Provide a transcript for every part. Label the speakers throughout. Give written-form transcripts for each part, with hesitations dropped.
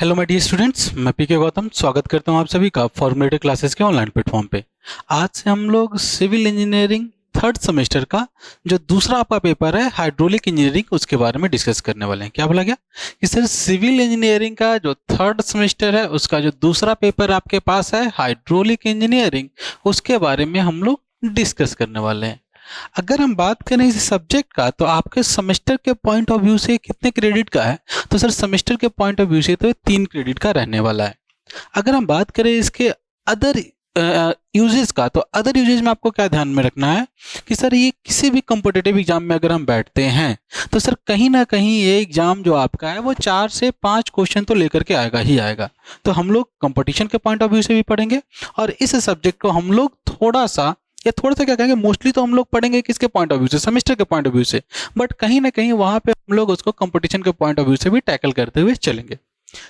Speaker 1: Hello my dear students, मैं पीके गौतम स्वागत करता हूं आप सभी का फॉर्मूलेटेड क्लासेस के ऑनलाइन प्लेटफॉर्म पे। आज से हम लोग सिविल इंजीनियरिंग थर्ड सेमेस्टर का जो दूसरा आपका पेपर है हाइड्रोलिक इंजीनियरिंग उसके बारे में डिस्कस करने वाले हैं। क्या बोला गया कि सर सिविल इंजीनियरिंग का जो थर्ड सेमेस्टर है उसका जो दूसरा पेपर आपके पास है हाइड्रोलिक इंजीनियरिंग, उसके बारे में हम लोग डिस्कस करने वाले हैं। अगर हम बात करें इस सब्जेक्ट का तो आपके सेमेस्टर के पॉइंट ऑफ व्यू से कितने क्रेडिट का है, तो सर सेमेस्टर के पॉइंट ऑफ व्यू से तो 3 क्रेडिट का रहने वाला है। अगर हम बात करें इसके अदर यूजेस का, तो अदर यूजेस में आपको क्या ध्यान में रखना है कि सर ये किसी भी कॉम्पिटिटिव एग्जाम में अगर हम बैठते हैं तो सर कहीं ना कहीं ये एग्जाम जो आपका है वो 4 से 5 क्वेश्चन तो लेकर के आएगा ही आएगा। तो हम लोग कंपटीशन के पॉइंट ऑफ व्यू से भी पढ़ेंगे और इस सब्जेक्ट को हम लोग थोड़ा सा क्या कहेंगे, मोस्टली तो हम लोग पढ़ेंगे किसके पॉइंट ऑफ व्यू से, सेमेस्टर के पॉइंट ऑफ व्यू से, बट कहीं ना कहीं वहां पे हम लोग उसको कंपटीशन के पॉइंट ऑफ व्यू से भी टैकल करते हुए चलेंगे।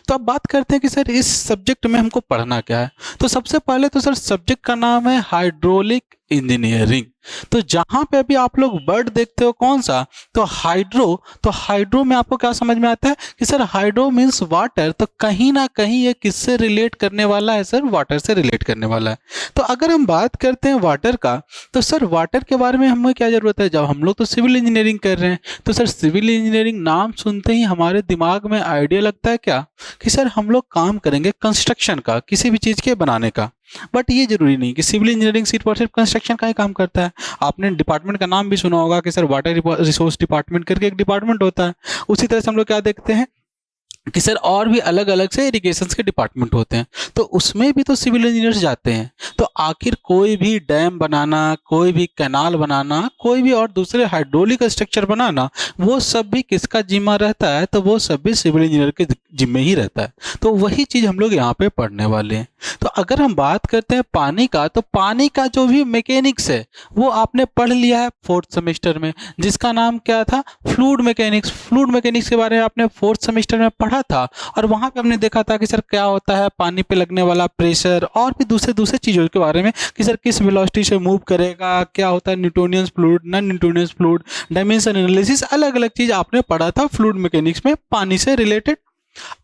Speaker 1: तो अब बात करते हैं कि सर इस सब्जेक्ट में हमको पढ़ना क्या है। तो सबसे पहले तो सर सब्जेक्ट का नाम है हाइड्रोलिक इंजीनियरिंग। तो जहां पे अभी आप लोग वर्ड देखते हो कौन सा, तो हाइड्रो में आपको क्या समझ में आता है कि सर हाइड्रो मीन्स वाटर, तो कहीं ना कहीं ये किससे रिलेट करने वाला है, सर वाटर से रिलेट करने वाला है। तो अगर हम बात करते हैं वाटर का, तो सर वाटर के बारे में हमें क्या जरूरत है, जब हम लोग तो सिविल इंजीनियरिंग कर रहे हैं तो सर सिविल इंजीनियरिंग नाम सुनते ही हमारे दिमाग में आइडिया लगता है क्या कि सर हम लोग काम करेंगे कंस्ट्रक्शन का, किसी भी चीज के बनाने का। बट ये जरूरी नहीं कि सिविल इंजीनियरिंग सिर्फ और सिर्फ कंस्ट्रक्शन का ही काम करता है। आपने डिपार्टमेंट का नाम भी सुना होगा कि सर वाटर रिसोर्स डिपार्टमेंट करके एक डिपार्टमेंट होता है। उसी तरह से हम लोग क्या देखते हैं कि सर और भी अलग अलग से इरिगेशन के डिपार्टमेंट होते हैं, तो उसमें भी तो सिविल इंजीनियर्स जाते हैं। तो आखिर कोई भी डैम बनाना, कोई भी कैनाल बनाना, कोई भी और दूसरे हाइड्रोलिक स्ट्रक्चर बनाना, वो सब भी किसका जिम्मा रहता है, तो वो सब भी सिविल इंजीनियर के जिम्मे ही रहता है। तो वही चीज हम लोग यहाँ पे पढ़ने वाले हैं। तो अगर हम बात करते हैं पानी का, तो पानी का जो भी मैकेनिक्स है वो आपने पढ़ लिया है फोर्थ सेमेस्टर में, जिसका नाम क्या था, फ्लूइड मैकेनिक्स। फ्लूइड मैकेनिक्स के बारे में आपने फोर्थ सेमेस्टर में पढ़ा था और वहां पे हमने देखा था कि सर क्या होता है पानी पे लगने वाला प्रेशर और भी दूसरे दूसरे चीजों के बारे में कि सर किस वेलोसिटी से मूव करेगा, क्या होता है Newtonian fluid, non Newtonian fluid, dimension analysis, अलग अलग चीज आपने पढ़ा था फ्लूइड मैकेनिक्स में पानी से रिलेटेड।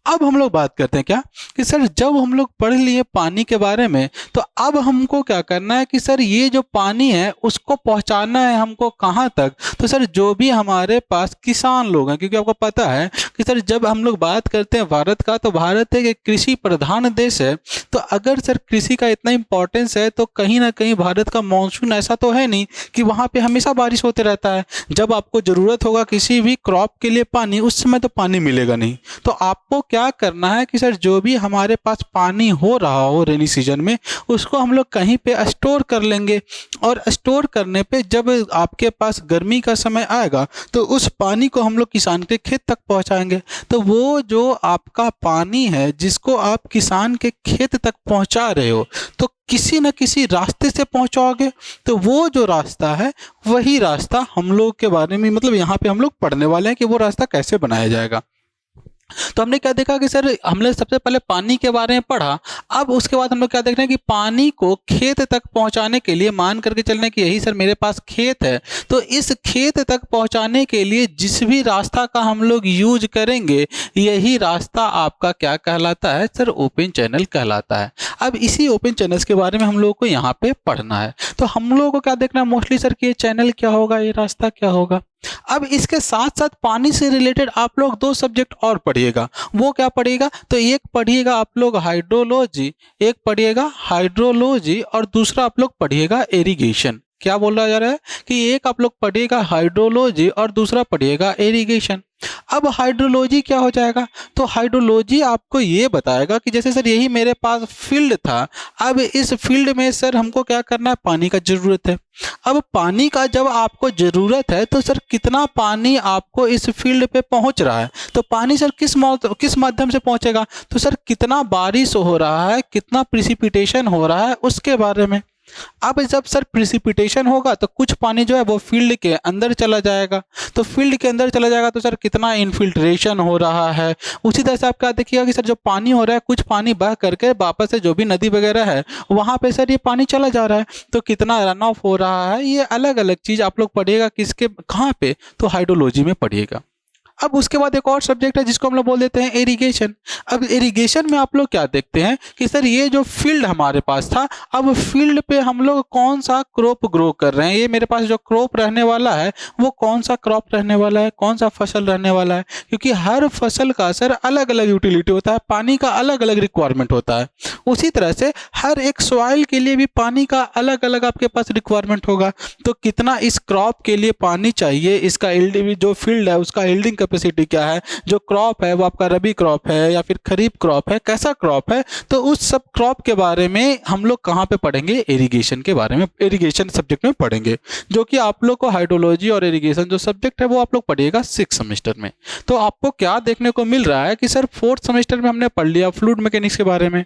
Speaker 1: अब हम लोग बात करते हैं क्या कि सर जब हम लोग पढ़ लिए पानी के बारे में, तो अब हमको क्या करना है कि सर ये जो पानी है उसको पहुंचाना है हमको कहाँ तक। तो सर जो भी हमारे पास किसान लोग हैं, क्योंकि आपको पता है कि सर जब हम लोग बात करते हैं भारत का, तो भारत एक कृषि प्रधान देश है। तो अगर सर कृषि का इतना इंपॉर्टेंस है तो कहीं ना कहीं भारत का मानसून ऐसा तो है नहीं कि वहाँ पे हमेशा बारिश होते रहता है। जब आपको जरूरत होगा किसी भी क्रॉप के लिए पानी, उस समय तो पानी मिलेगा नहीं। तो आपको क्या करना है कि सर जो भी हमारे पास पानी हो रहा हो रेनी सीजन में, उसको हम लोग कहीं पे स्टोर कर लेंगे और स्टोर करने पे जब आपके पास गर्मी का समय आएगा तो उस पानी को हम लोग किसान के खेत तक पहुंचाएंगे। तो वो जो आपका पानी है जिसको आप किसान के खेत तक पहुंचा रहे हो, तो किसी न किसी रास्ते से पहुंचाओगे। तो वो जो रास्ता है वही रास्ता हम लोग के बारे में, मतलब यहाँ पे हम लोग पढ़ने वाले हैं कि वो रास्ता कैसे बनाया जाएगा। तो हमने क्या देखा कि सर हमने सबसे पहले पानी के बारे में पढ़ा। अब उसके बाद हम लोग क्या देख रहे हैं कि पानी को खेत तक पहुंचाने के लिए, मान करके चल रहे हैं कि यही सर मेरे पास खेत है, तो इस खेत तक पहुंचाने के लिए जिस भी रास्ता का हम लोग यूज करेंगे, यही रास्ता आपका क्या कहलाता है, सर ओपन चैनल कहलाता है। अब इसी ओपन चैनल्स के बारे में हम लोगों को यहाँ पे पढ़ना है। तो हम लोगों को क्या देखना है मोस्टली सर कि ये चैनल क्या होगा, ये रास्ता क्या होगा। अब इसके साथ साथ पानी से रिलेटेड आप लोग 2 सब्जेक्ट और पढ़िएगा। वो क्या पढ़िएगा, तो एक पढ़िएगा आप लोग हाइड्रोलॉजी, एक पढ़िएगा हाइड्रोलॉजी और दूसरा आप लोग पढ़िएगा इरिगेशन। क्या बोला जा रहा है कि एक आप लोग पढ़िएगा हाइड्रोलॉजी और दूसरा पढ़िएगा इरिगेशन। अब हाइड्रोलॉजी क्या हो जाएगा, तो हाइड्रोलॉजी आपको ये बताएगा कि जैसे सर यही मेरे पास फील्ड था, अब इस फील्ड में सर हमको क्या करना है, पानी का जरूरत है। अब पानी का जब आपको जरूरत है तो सर कितना पानी आपको इस फील्ड पे पहुंच रहा है, तो पानी सर किस माध्यम से पहुंचेगा, तो सर कितना बारिश हो रहा है, कितना प्रिसिपिटेशन हो रहा है उसके बारे में। अब जब सर प्रिसिपिटेशन होगा तो कुछ पानी जो है वो फील्ड के अंदर चला जाएगा, तो फील्ड के अंदर चला जाएगा तो सर कितना इनफिल्ट्रेशन हो रहा है। उसी तरह से आप क्या देखिएगा कि सर जो पानी हो रहा है, कुछ पानी बह करके वापस से जो भी नदी वगैरह है वहाँ पे सर ये पानी चला जा रहा है, तो कितना रन ऑफ हो रहा है। ये अलग अलग चीज़ आप लोग पढ़िएगा, किसके कहाँ पे, तो हाइड्रोलॉजी में पढ़िएगा। अब उसके बाद एक और सब्जेक्ट है जिसको हम लोग बोल देते हैं इरिगेशन। अब इरिगेशन में आप लोग क्या देखते हैं कि सर ये जो फील्ड हमारे पास था, अब फील्ड पे हम लोग कौन सा क्रॉप ग्रो कर रहे हैं, ये मेरे पास जो क्रॉप रहने वाला है वो कौन सा क्रॉप रहने वाला है, कौन सा फसल रहने वाला है, क्योंकि हर फसल का सर अलग अलग यूटिलिटी होता है, पानी का अलग अलग रिक्वायरमेंट होता है। उसी तरह से हर एक सॉइल के लिए भी पानी का अलग अलग आपके पास रिक्वायरमेंट होगा। तो कितना इस क्रॉप के लिए पानी चाहिए, इसका यील्डिंग जो फील्ड है उसका यील्डिंग कैपेसिटी क्या है, जो क्रॉप है वो आपका रबी क्रॉप है या फिर खरीफ क्रॉप है, कैसा क्रॉप है, तो उस सब क्रॉप के बारे में हम लोग कहाँ पे पढ़ेंगे, इरिगेशन के बारे में, इरिगेशन सब्जेक्ट में पढ़ेंगे, जो कि आप लोग को हाइड्रोलॉजी और इरिगेशन जो सब्जेक्ट है वो आप लोग पढ़िएगा 6 सेमेस्टर में। तो आपको क्या देखने को मिल रहा है कि सर 4th सेमेस्टर में हमने पढ़ लिया फ्लूइड मैकेनिक्स के बारे में।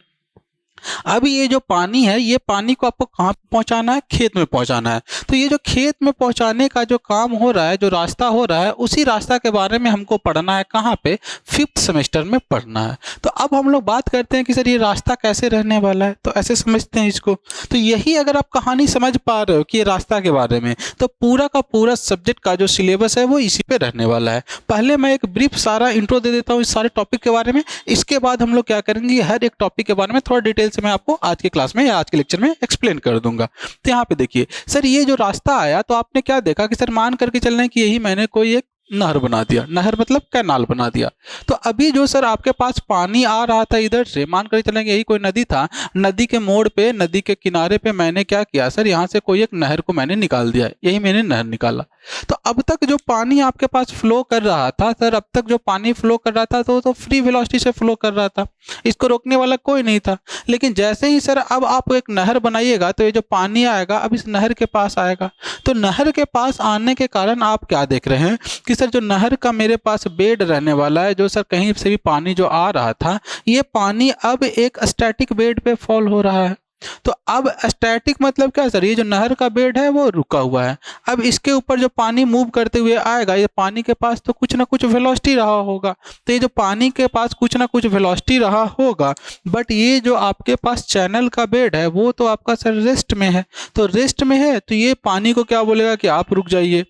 Speaker 1: अब ये जो पानी है, ये पानी को आपको कहाँ पहुंचाना है, खेत में पहुंचाना है। तो ये जो खेत में पहुंचाने का जो काम हो रहा है, जो रास्ता हो रहा है, उसी रास्ता के बारे में हमको पढ़ना है, कहाँ पे, 5th सेमेस्टर में पढ़ना है। तो अब हम लोग बात करते हैं कि सर ये रास्ता कैसे रहने वाला है, तो ऐसे समझते हैं इसको। तो यही अगर आप कहानी समझ पा रहे हो कि ये रास्ता के बारे में, तो पूरा का पूरा सब्जेक्ट का जो सिलेबस है वो इसी पे रहने वाला है। पहले मैं एक ब्रीफ सारा इंट्रो दे देता हूँ इस सारे टॉपिक के बारे में, इसके बाद हम लोग क्या करेंगे, हर एक टॉपिक के बारे में थोड़ा डिटेल से मैं आपको आज के क्लास में या आज के लेक्चर में एक्सप्लेन कर दूंगा। तो यहाँ पे देखिए सर, ये जो रास्ता आया तो आपने क्या देखा कि सर मान करके चल रहे हैं कि यही मैंने कोई एक नहर बना दिया, नहर मतलब कैनाल बना दिया। तो अभी जो सर आपके पास पानी आ रहा था इधर से, मान कर चलेंगे यही कोई नदी था, नदी के मोड़ पे, नदी के किनारे पे मैंने क्या किया सर, यहाँ से कोई एक नहर को मैंने निकाल दिया, यही मैंने नहर निकाला। तो अब तक जो पानी आपके पास फ्लो कर रहा था सर, अब तक जो पानी फ्लो कर रहा था तो फ्री वेलोसिटी से फ्लो कर रहा था, इसको रोकने वाला कोई नहीं था। लेकिन जैसे ही सर अब आप एक नहर बनाइएगा तो ये जो पानी आएगा अब इस नहर के पास आएगा। तो नहर के पास आने के कारण आप क्या देख रहे हैं कि सर जो नहर का मेरे पास बेड रहने वाला है, जो सर कहीं से भी पानी जो आ रहा था, ये पानी अब एक स्टैटिक बेड पे फॉल हो रहा है। तो अब स्टैटिक मतलब क्या सर, ये जो नहर का बेड है वो रुका हुआ है। अब इसके ऊपर जो पानी मूव करते हुए आएगा, ये पानी के पास तो कुछ ना कुछ वेलोसिटी रहा होगा। तो ये जो पानी के पास कुछ ना कुछ वेलोसिटी रहा होगा, बट ये जो आपके पास चैनल का बेड है वो तो आपका सर रेस्ट में है। तो रेस्ट में है तो ये पानी को क्या बोलेगा कि आप रुक जाइए।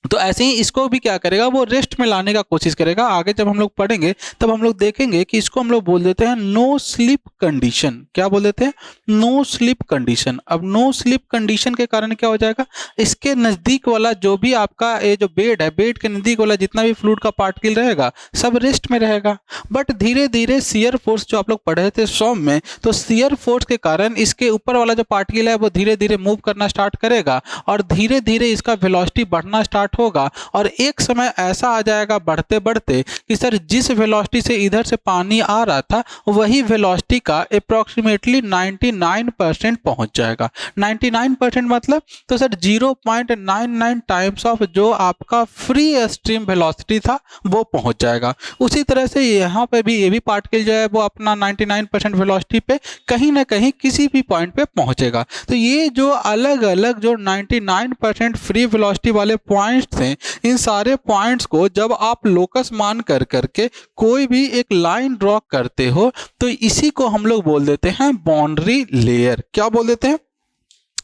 Speaker 1: तो ऐसे ही इसको भी क्या करेगा, वो रेस्ट में लाने का कोशिश करेगा। आगे जब हम लोग पढ़ेंगे तब हम लोग देखेंगे कि इसको हम लोग बोल देते हैं नो स्लिप कंडीशन। क्या बोल देते हैं, नो स्लिप कंडीशन। अब नो स्लिप कंडीशन के कारण क्या हो जाएगा, इसके नज़दीक वाला जो भी आपका ये जो बेड है, बेड के नज़दीक वाला जितना भी फ्लूइड का पार्टिकल रहेगा सब रेस्ट में रहेगा। बट धीरे धीरे शियर फोर्स जो आप लोग पढ़े थे सॉम में, तो शियर फोर्स के कारण इसके ऊपर वाला जो पार्टिकल है वो धीरे धीरे मूव करना स्टार्ट करेगा और धीरे धीरे इसका वेलोसिटी बढ़ना स्टार्ट होगा। और एक समय ऐसा आ जाएगा बढ़ते बढ़ते कि सर जिस वेलोसिटी से इधर से पानी आ रहा था वही वेलोसिटी का अप्रॉक्सीमेटली 99% पहुंच जाएगा। 99% मतलब तो सर 0.99 टाइम्स ऑफ जो आपका फ्री स्ट्रीम वेलोसिटी था वो पहुंच जाएगा। उसी तरह से यहाँ पे भी ये भी पार्टिकल जो है वो अपना 99% वेलोसिटी पे कहीं ना कहीं किसी भी पॉइंट पे पहुंचेगा। तो ये जो अलग अलग जो 99% फ्री वेलोसिटी वाले पॉइंट्स थे, इन सारे पॉइंट्स को जब आप लोकस मान कर करके कोई भी एक लाइन ड्रॉ करते हो तो इसी को हम लोग बोल देते हैं बाउंड्री लेयर। क्या बोल देते हैं,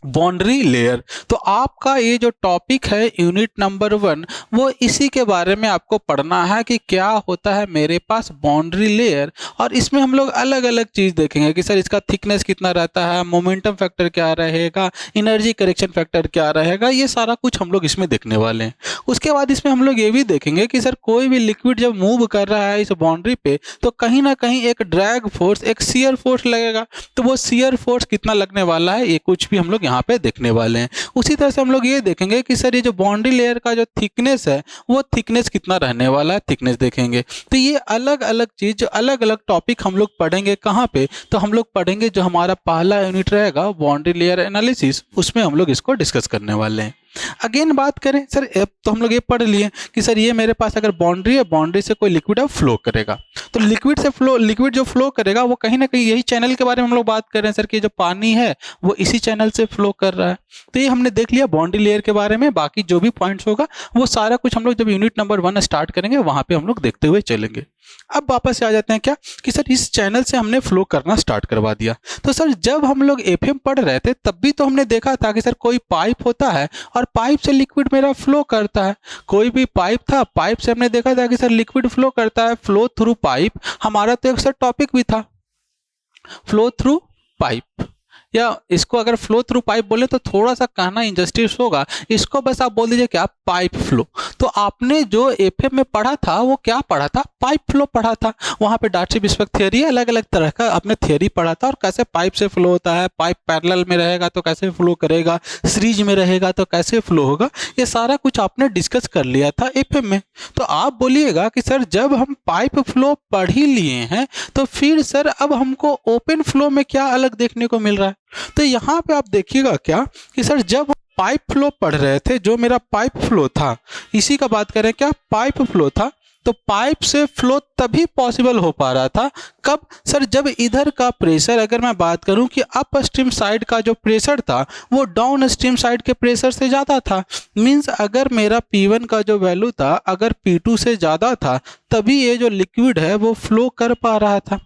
Speaker 1: बाउंड्री लेयर। तो आपका ये जो टॉपिक है यूनिट नंबर 1 वो इसी के बारे में आपको पढ़ना है कि क्या होता है मेरे पास बाउंड्री लेयर। और इसमें हम लोग अलग अलग चीज़ देखेंगे कि सर इसका थिकनेस कितना रहता है, मोमेंटम फैक्टर क्या रहेगा, एनर्जी करेक्शन फैक्टर क्या रहेगा, ये सारा कुछ हम लोग इसमें देखने वाले हैं। उसके बाद इसमें हम लोग ये भी देखेंगे कि सर कोई भी लिक्विड जब मूव कर रहा है इस बाउंड्री पे तो कहीं ना कहीं एक ड्रैग फोर्स, एक शियर फोर्स लगेगा। तो वो शियर फोर्स कितना लगने वाला है ये कुछ भी हम लोग यहाँ पे देखने वाले हैं। उसी तरह से हम लोग ये देखेंगे कि सर ये जो बाउंड्री लेयर का जो थिकनेस है वो थिकनेस कितना रहने वाला है, थिकनेस देखेंगे। तो ये अलग अलग चीज, जो अलग अलग टॉपिक हम लोग पढ़ेंगे कहाँ पे, तो हम लोग पढ़ेंगे जो हमारा पहला यूनिट रहेगा बाउंड्री लेयर एनालिसिस, उसमें हम लोग इसको डिस्कस करने वाले हैं। अगेन बात करें सर, तो हम लोग ये पढ़ लिए कि सर ये मेरे पास अगर बाउंड्री है, बाउंड्री से कोई लिक्विड अब फ्लो करेगा, तो लिक्विड से फ्लो, लिक्विड जो फ्लो करेगा वो कहीं ना कहीं यही चैनल के बारे में हम लोग बात कर रहे हैं सर कि जो पानी है वो इसी चैनल से फ्लो कर रहा है। तो ये हमने देख लिया बाउंड्री लेयर के बारे में। बाकी जो भी पॉइंट्स होगा वो सारा कुछ हम लोग जब यूनिट नंबर 1 स्टार्ट करेंगे वहां पे हम लोग देखते हुए चलेंगे। अब वापस से आ जाते हैं क्या कि सर इस चैनल से हमने फ्लो करना स्टार्ट करवा दिया। तो सर जब हम लोग एफएम पढ़ रहे थे तब भी तो हमने देखा था कि सर कोई पाइप होता है और पाइप से लिक्विड मेरा फ्लो करता है। कोई भी पाइप था, पाइप से हमने देखा था कि सर लिक्विड फ्लो करता है, फ्लो थ्रू पाइप। हमारा तो एक सर टॉपिक भी था फ्लो थ्रू पाइप, या इसको अगर फ्लो थ्रू पाइप बोले तो थोड़ा सा कहना इंजस्टिस होगा, इसको बस आप बोल दीजिए क्या, पाइप फ्लो। तो आपने जो एफएम में पढ़ा था वो क्या पढ़ा था, पाइप फ्लो पढ़ा था। वहां पे डार्सी-विस्बक थ्योरी, अलग अलग तरह का आपने थ्योरी पढ़ा था, और कैसे पाइप से फ्लो होता है, पाइप पैरेलल में रहेगा तो कैसे फ्लो करेगा, सीरीज में रहेगा तो कैसे फ्लो होगा, ये सारा कुछ आपने डिस्कस कर लिया था एफएम में। तो आप बोलिएगा कि सर जब हम पाइप फ्लो पढ़ ही लिए हैं तो फिर सर अब हमको ओपन फ्लो में क्या अलग देखने को मिल रहा है। तो यहाँ पे आप देखिएगा क्या कि सर जब पाइप फ्लो पढ़ रहे थे, जो मेरा पाइप फ्लो था, इसी का बात करें क्या, पाइप फ्लो था, तो पाइप से फ्लो तभी पॉसिबल हो पा रहा था कब, सर जब इधर का प्रेशर, अगर मैं बात करूं कि अप स्ट्रीम साइड का जो प्रेशर था वो डाउन स्ट्रीम साइड के प्रेशर से ज़्यादा था। मींस अगर मेरा P1 का जो वैल्यू था अगर P2 से ज़्यादा था तभी ये जो लिक्विड है वो फ्लो कर पा रहा था।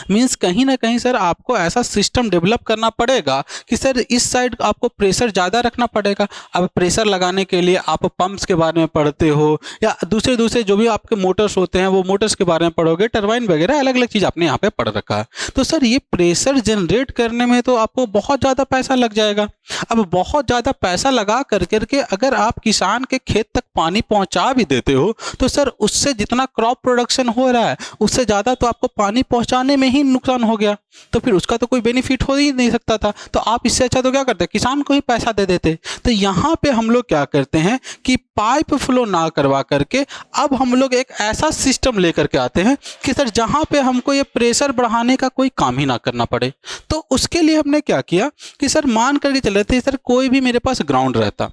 Speaker 1: मीन्स कहीं ना कहीं सर आपको ऐसा सिस्टम डेवलप करना पड़ेगा कि सर इस साइड आपको प्रेशर ज़्यादा रखना पड़ेगा। अब प्रेशर लगाने के लिए आप पंप्स के बारे में पढ़ते हो या दूसरे जो भी आपके मोटर्स होते हैं वो मोटर्स के बारे में पढ़ोगे, टरबाइन वगैरह अलग अलग चीज़ आपने यहाँ पे पढ़ रखा है। तो सर ये प्रेशर जनरेट करने में तो आपको बहुत ज़्यादा पैसा लग जाएगा। अब बहुत ज़्यादा पैसा लगा करके अगर आप किसान के खेत तक पानी पहुँचा भी देते हो तो सर उससे जितना क्रॉप प्रोडक्शन हो रहा है उससे ज़्यादा तो आपको पानी पहुँचाने में ही नुकसान हो गया, तो फिर उसका तो कोई बेनिफिट हो ही नहीं सकता था। तो आप इससे अच्छा तो क्या करते, किसान को ही पैसा दे देते। तो यहाँ पे हम लोग क्या करते हैं कि पाइप फ्लो ना करवा करके अब हम लोग एक ऐसा सिस्टम लेकर के आते हैं कि सर जहाँ पे हमको ये प्रेशर बढ़ाने का कोई काम ही ना करना पड़े। तो उसके लिए हमने क्या किया कि सर मान करके चले थे, सर कोई भी मेरे पास ग्राउंड रहता,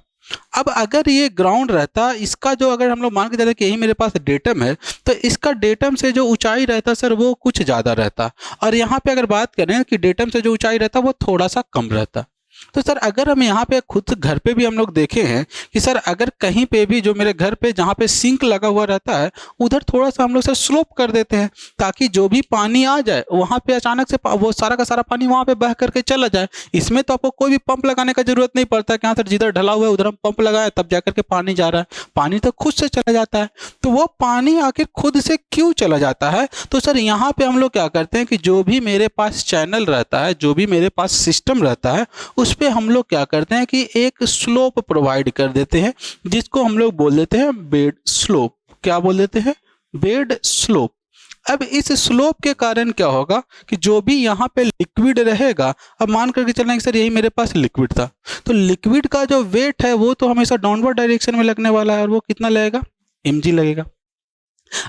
Speaker 1: अब अगर ये ग्राउंड रहता, इसका जो अगर हम लोग मान के चले कि यही मेरे पास डेटम है तो इसका डेटम से जो ऊंचाई रहता सर वो कुछ ज़्यादा रहता, और यहाँ पे अगर बात करें कि डेटम से जो ऊंचाई रहता वो थोड़ा सा कम रहता। तो सर अगर हम यहाँ पे खुद घर पे भी हम लोग देखे हैं कि सर अगर कहीं पे भी जो मेरे घर पे जहाँ पे सिंक लगा हुआ रहता है उधर थोड़ा सा हम लोग सर स्लोप कर देते हैं ताकि जो भी पानी आ जाए वहाँ पे अचानक से वो सारा का सारा पानी वहाँ पे बह करके चला जाए। इसमें तो आपको कोई भी पंप लगाने का जरूरत नहीं पड़ता कि हाँ सर जिधर ढला हुआ है उधर हम पंप लगाए तब जाकर के पानी जा रहा है, पानी तो खुद से चला जाता है। तो वो पानी आखिर खुद से क्यों चला जाता है, तो सर यहाँ पे हम लोग क्या करते हैं कि जो भी मेरे पास चैनल रहता है, जो भी मेरे पास सिस्टम रहता है उस पे हम लोग क्या करते हैं कि एक स्लोप प्रोवाइड कर देते हैं जिसको हम लोग बोल देते हैं बेड स्लोप। क्या बोल देते हैं, बेड स्लोप। अब इस स्लोप के कारण क्या होगा कि जो भी यहाँ पे लिक्विड रहेगा, अब मान करके चलना कि सर यही मेरे पास लिक्विड था तो लिक्विड का जो वेट है वो तो हमेशा डाउनवर्ड डायरेक्शन में लगने वाला है और वो कितना लगेगा, mg लगेगा।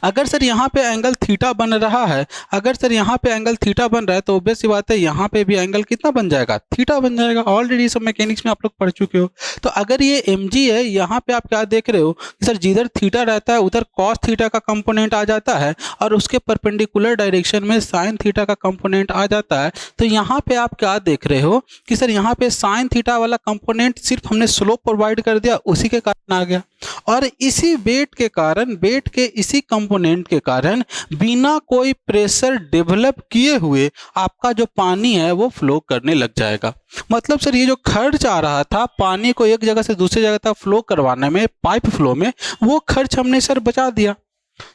Speaker 1: अगर सर यहाँ पे एंगल थीटा बन रहा है, अगर सर यहाँ पे एंगल थीटा बन रहा है तो ऑब्वियस सी बात है यहाँ पे भी एंगल कितना बन जाएगा, थीटा बन जाएगा। ऑलरेडी सब मैकेनिक्स में आप लोग पढ़ चुके हो। तो अगर ये mg है, यहाँ पे आप क्या देख रहे हो कि सर जिधर थीटा रहता है उधर कॉस थीटा का कंपोनेंट आ जाता है और उसके परपेंडिकुलर डायरेक्शन में साइन थीटा का कंपोनेंट आ जाता है। तो यहाँ पे आप क्या देख रहे हो कि सर यहाँ पे साइन थीटा वाला कंपोनेंट सिर्फ हमने स्लोप प्रोवाइड कर दिया, उसी के कारण आ गया। और इसी वेट के कारण, वेट के इसी कंपोनेंट के कारण बिना कोई प्रेशर डेवलप किए हुए आपका जो पानी है वो फ्लो करने लग जाएगा। मतलब सर ये जो खर्च आ रहा था पानी को एक जगह से दूसरी जगह तक फ्लो करवाने में, पाइप फ्लो में, वो खर्च हमने सर बचा दिया।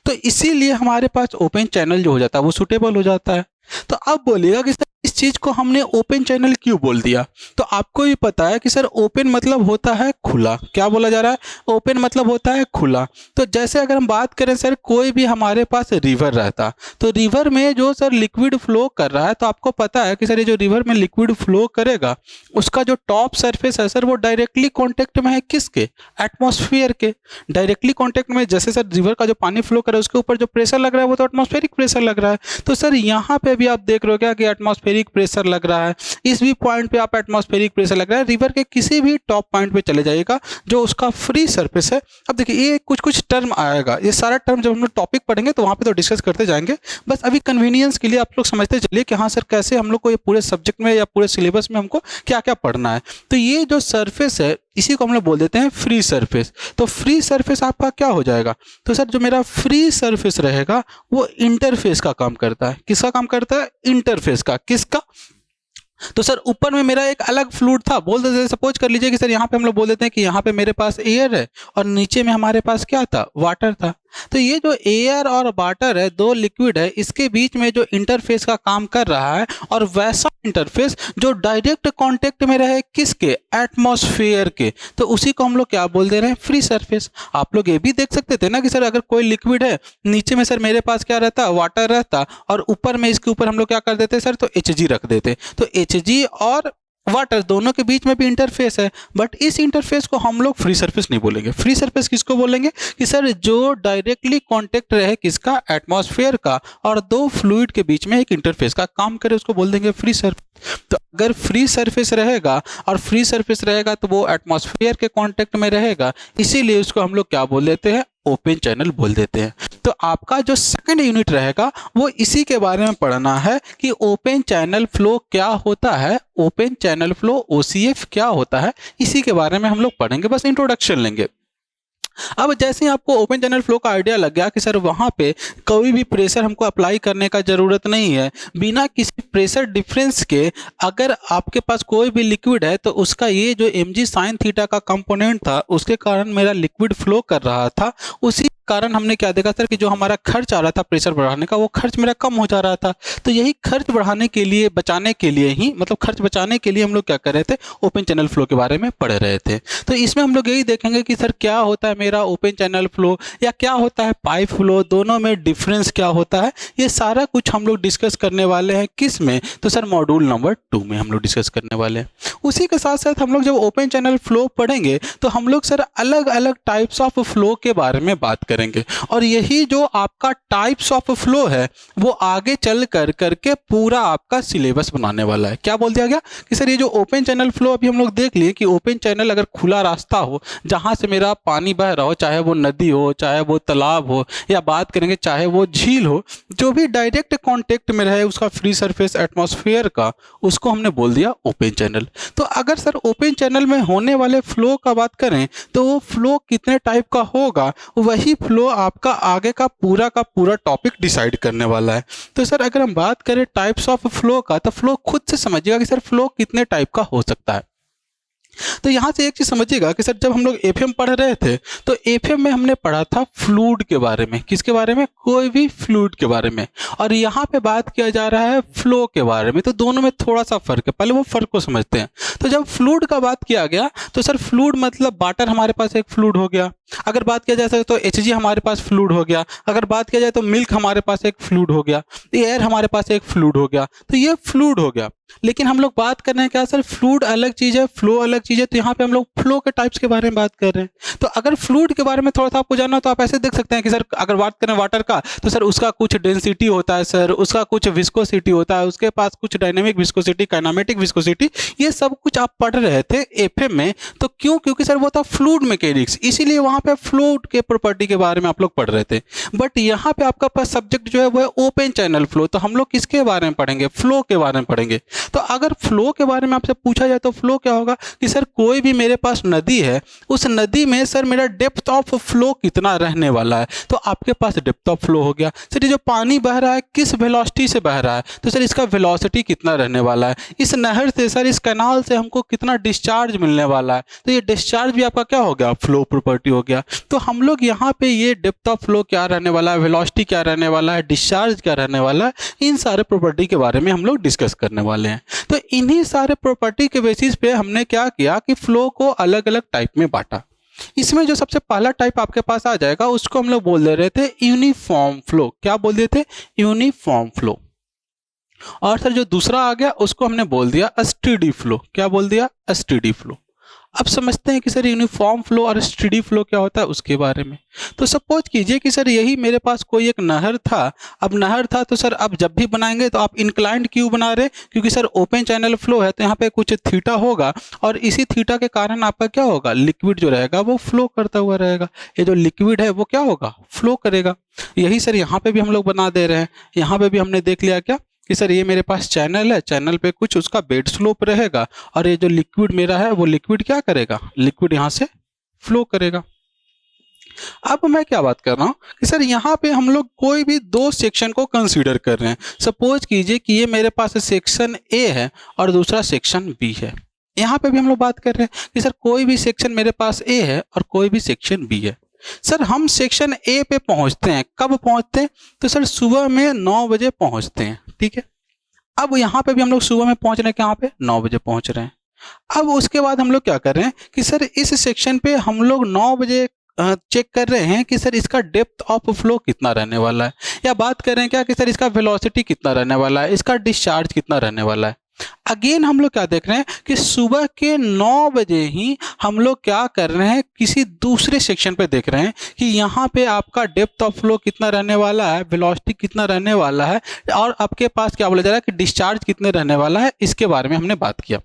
Speaker 1: तो इसीलिए हमारे पास ओपन चैनल जो हो जाता है वो सुटेबल हो जाता है। तो अब बोलिएगा कि सर इस चीज को हमने ओपन चैनल क्यों बोल दिया, तो आपको भी पता है कि सर ओपन मतलब होता है खुला। क्या बोला जा रहा है, ओपन मतलब होता है खुला। तो जैसे अगर हम बात करें सर कोई भी हमारे पास रिवर रहता तो रिवर में जो सर लिक्विड फ्लो कर रहा है, तो आपको पता है कि सर ये जो रिवर में लिक्विड फ्लो करेगा उसका जो टॉप सरफेस है सर वो डायरेक्टली कॉन्टेक्ट में है किसके, एटमॉस्फेयर के। डायरेक्टली कॉन्टेक्ट में जैसे सर रिवर का जो पानी फ्लो कर रहा है उसके ऊपर जो प्रेशर लग रहा है वो तो एटमॉस्फेरिक प्रेशर लग रहा है। तो सर यहाँ पे भी आप देख रहे हो क्या कि एटमॉस्फेरिक प्रेशर लग रहा है, इस भी पॉइंट पे आप एटमॉस्फेरिक प्रेशर लग रहा है। रिवर के किसी भी टॉप पॉइंट पे चले जाइएगा जो उसका फ्री सरफेस है। अब देखिए ये कुछ टर्म आएगा, ये सारा टर्म जब हम लोग टॉपिक पढ़ेंगे तो वहाँ पे तो डिस्कस करते जाएंगे। बस अभी कन्वीनियंस के लिए आप लोग समझते चलिए कि हाँ सर कैसे हम लोग को ये पूरे सब्जेक्ट में या पूरे सिलेबस में हमको क्या क्या पढ़ना है। तो ये जो सरफेस है इसी को हम लोग बोल देते हैं फ्री सरफेस। तो फ्री सरफेस आपका क्या हो जाएगा, तो सर जो मेरा फ्री सरफेस रहेगा वो इंटरफेस का काम करता है। किसका काम करता है, इंटरफेस का। किसका, तो सर ऊपर में मेरा एक अलग फ्लूइड था, बोल देते, सपोज कर लीजिए कि सर यहाँ पे हम लोग बोल देते हैं कि यहाँ पे मेरे पास एयर है और नीचे में हमारे पास क्या था, वाटर था। तो ये जो एयर और वाटर है, दो लिक्विड है, इसके बीच में जो इंटरफेस का काम कर रहा है, और वैसा इंटरफेस जो डायरेक्ट कांटेक्ट में रहे किसके, एटमॉस्फेयर के, तो उसी को हम लोग क्या बोल दे रहे हैं, फ्री सरफेस। आप लोग ये भी देख सकते थे ना कि सर अगर कोई लिक्विड है, नीचे में सर मेरे पास क्या रहता, वाटर रहता, और ऊपर में इसके ऊपर हम लोग क्या कर देते सर, तो Hg रख देते। तो Hg और वाटर दोनों के बीच में भी इंटरफेस है, बट इस इंटरफेस को हम लोग फ्री सरफेस नहीं बोलेंगे। फ्री सरफेस किसको बोलेंगे कि सर जो डायरेक्टली कांटेक्ट रहे किसका, एटमॉस्फेयर का, और दो फ्लूइड के बीच में एक इंटरफेस का काम करे, उसको बोल देंगे फ्री सरफेस। तो अगर फ्री सरफेस रहेगा, और फ्री सरफेस रहेगा तो वो एटमॉस्फेयर के कांटेक्ट में रहेगा, इसीलिए उसको हम लोग क्या बोल देते हैं, ओपन चैनल बोल देते हैं। तो आपका जो सेकंड यूनिट रहेगा वो इसी के बारे में पढ़ना है कि ओपन चैनल फ्लो क्या होता है, ओपन चैनल फ्लो OCF क्या होता है, इसी के बारे में हम लोग पढ़ेंगे, बस इंट्रोडक्शन लेंगे। अब जैसे ही आपको ओपन चैनल फ्लो का आइडिया लग गया कि सर वहाँ पे कोई भी प्रेशर हमको अप्लाई करने का ज़रूरत नहीं है, बिना किसी प्रेशर डिफरेंस के अगर आपके पास कोई भी लिक्विड है तो उसका ये जो mg sin थीटा का कंपोनेंट था, उसके कारण मेरा लिक्विड फ्लो कर रहा था, उसी कारण हमने क्या देखा सर कि जो हमारा खर्च आ रहा था प्रेशर बढ़ाने का, वो खर्च मेरा कम हो जा रहा था। तो यही खर्च बढ़ाने के लिए, बचाने के लिए ही, मतलब खर्च बचाने के लिए हम लोग क्या कर रहे थे, ओपन चैनल फ्लो के बारे में पढ़ रहे थे। तो इसमें हम लोग यही देखेंगे कि सर क्या होता है मेरा ओपन चैनल फ्लो, या क्या होता है पाइप फ्लो, दोनों में डिफरेंस क्या होता है, ये सारा कुछ हम लोग डिस्कस करने वाले हैं। किस में, तो सर मॉड्यूल नंबर 2 में हम लोग डिस्कस करने वाले हैं। उसी के साथ साथ हम लोग जब ओपन चैनल फ्लो पढ़ेंगे तो हम लोग सर अलग अलग टाइप्स ऑफ फ्लो के बारे में बात करेंगे, और यही जो आपका टाइप्स ऑफ फ्लो है वो आगे चल कर करके पूरा आपका सिलेबस बनाने वाला है। क्या बोल दिया गया कि सर ये जो ओपन चैनल फ्लो अभी हम लोग देख लिए कि ओपन चैनल अगर खुला रास्ता हो जहां से मेरा पानी बह रहा हो, चाहे वो नदी हो, चाहे वो तालाब हो, या बात करेंगे चाहे वो झील हो, जो भी डायरेक्ट कांटेक्ट में रहे उसका फ्री सरफेस एटमॉस्फेयर का, उसको हमने बोल दिया ओपन चैनल। तो अगर सर ओपन चैनल में होने वाले फ्लो का बात करें तो वो फ्लो कितने टाइप का होगा, वही फ्लो आपका आगे का पूरा टॉपिक डिसाइड करने वाला है। तो सर अगर हम बात करें टाइप्स ऑफ फ्लो का, तो फ्लो खुद से समझिएगा कि सर फ्लो कितने टाइप का हो सकता है। तो यहाँ से एक चीज समझिएगा कि सर जब हम लोग एफएम पढ़ रहे थे तो एफएम में हमने पढ़ा था फ्लूइड के बारे में, किसके बारे में, कोई भी फ्लूइड के बारे में, और यहाँ पे बात किया जा रहा है फ्लो के बारे में। तो दोनों में थोड़ा सा फर्क है, पहले वो फर्क को समझते हैं। तो जब फ्लूइड का बात किया गया तो सर फ्लूइड मतलब वाटर हमारे पास एक फ्लूइड हो गया, अगर बात किया जाए तो Hg हमारे पास फ्लूइड हो गया, अगर बात किया जाए तो मिल्क हमारे पास एक फ्लूइड हो गया, एयर हमारे पास एक फ्लूइड हो गया, तो ये फ्लूइड हो गया। लेकिन हम लोग बात कर रहे हैं क्या सर, फ्लूइड अलग चीज है, फ्लो अलग चीज है। तो यहाँ पे हम लोग फ्लो के टाइप्स के बारे में बात कर रहे हैं। तो अगर फ्लूइड के बारे में थोड़ा सा आपको जानना हो तो आप ऐसे देख सकते हैं कि सर अगर बात करें वाटर का तो सर उसका कुछ डेंसिटी होता है, सर उसका कुछ विस्कोसिटी होता है, उसके पास कुछ डायनेमिक विस्कोसिटी, काइनेमेटिक विस्कोसिटी, ये सब कुछ आप पढ़ रहे थे एफएम में। तो क्यों, क्योंकि सर वो था फ्लूइड मैकेनिक्स, इसीलिए वहां पे फ्लूइड के प्रॉपर्टी के बारे में आप लोग पढ़ रहे थे। बट यहाँ पे आपका पास सब्जेक्ट जो है वो है ओपन चैनल फ्लो, तो हम लोग किसके बारे में पढ़ेंगे, फ्लो के बारे में पढ़ेंगे। तो अगर फ्लो के बारे में आपसे पूछा जाए तो फ्लो क्या होगा कि सर कोई भी मेरे पास नदी है, उस नदी में सर मेरा डेप्थ ऑफ फ्लो कितना रहने वाला है, तो आपके पास डेप्थ ऑफ फ्लो हो गया। सर ये जो पानी बह रहा है किस वेलोसिटी से बह रहा है, तो सर इसका वेलोसिटी कितना रहने वाला है। इस नहर से, सर इस कैनाल से हमको कितना डिस्चार्ज मिलने वाला है, तो ये डिस्चार्ज भी आपका क्या हो गया, फ्लो प्रॉपर्टी हो गया। तो हम लोग यहाँ पे ये डेप्थ ऑफ फ्लो क्या रहने वाला है, वेलोसिटी क्या रहने वाला है, डिस्चार्ज क्या रहने वाला है, इन सारे प्रॉपर्टी के बारे में हम लोग डिस्कस करने वाले हैं। तो इन्हीं सारे प्रॉपर्टी के बेसिस पे हमने क्या किया कि फ्लो को अलग अलग टाइप में बांटा। इसमें जो सबसे पहला टाइप आपके पास आ जाएगा उसको हम लोग बोल दे रहे थे यूनिफॉर्म फ्लो। क्या बोल देते, यूनिफॉर्म फ्लो। और सर जो दूसरा आ गया उसको हमने बोल दिया स्टेडी फ्लो। क्या बोल दिया, स्टेडी फ्लो। अब समझते हैं कि सर यूनिफॉर्म फ्लो और स्टेडी फ्लो क्या होता है उसके बारे में। तो सपोज कीजिए कि सर यही मेरे पास कोई एक नहर था। अब नहर था तो सर अब जब भी बनाएंगे तो आप इंक्लाइंड क्यों बना रहे, क्योंकि सर ओपन चैनल फ्लो है तो यहाँ पे कुछ थीटा होगा, और इसी थीटा के कारण आपका क्या होगा, लिक्विड जो रहेगा वो फ्लो करता हुआ रहेगा। ये जो लिक्विड है वो क्या होगा, फ्लो करेगा। यही सर यहाँ पे भी हम लोग बना दे रहे हैं। यहाँ पे भी हमने देख लिया क्या कि सर ये मेरे पास चैनल है, चैनल पे कुछ उसका बेड स्लोप रहेगा, और ये जो लिक्विड मेरा है वो लिक्विड क्या करेगा, लिक्विड यहाँ से फ्लो करेगा। अब मैं क्या बात कर रहा हूँ कि सर यहाँ पे हम लोग कोई भी दो सेक्शन को कंसीडर कर रहे हैं। सपोज कीजिए कि ये मेरे पास सेक्शन ए है और दूसरा सेक्शन बी है। यहाँ पे भी हम लोग बात कर रहे हैं कि सर कोई भी सेक्शन मेरे पास ए है और कोई भी सेक्शन बी है। सर हम सेक्शन ए पे पहुंचते हैं, कब पहुंचते हैं? तो सर सुबह में 9 बजे पहुंचते हैं, ठीक है। अब यहाँ पे भी हम लोग सुबह में पहुंच रहे हैं, कहाँ पे? 9 बजे पहुंच रहे हैं। अब उसके बाद हम लोग क्या कर रहे हैं कि सर इस सेक्शन पे हम लोग 9 बजे चेक कर रहे हैं कि सर इसका डेप्थ ऑफ फ्लो कितना रहने वाला है, या बात कर रहे हैं क्या कि सर इसका वेलोसिटी कितना रहने वाला है, इसका डिस्चार्ज कितना रहने वाला है। अगेन हम लोग क्या देख रहे हैं कि सुबह के 9 बजे ही हम लोग क्या कर रहे हैं, किसी दूसरे सेक्शन पे देख रहे हैं कि यहाँ पे आपका डेप्थ ऑफ फ्लो कितना रहने वाला है, वेलोसिटी कितना रहने वाला है, और आपके पास क्या बोला जा रहा है कि डिस्चार्ज कितने रहने वाला है, इसके बारे में हमने बात किया।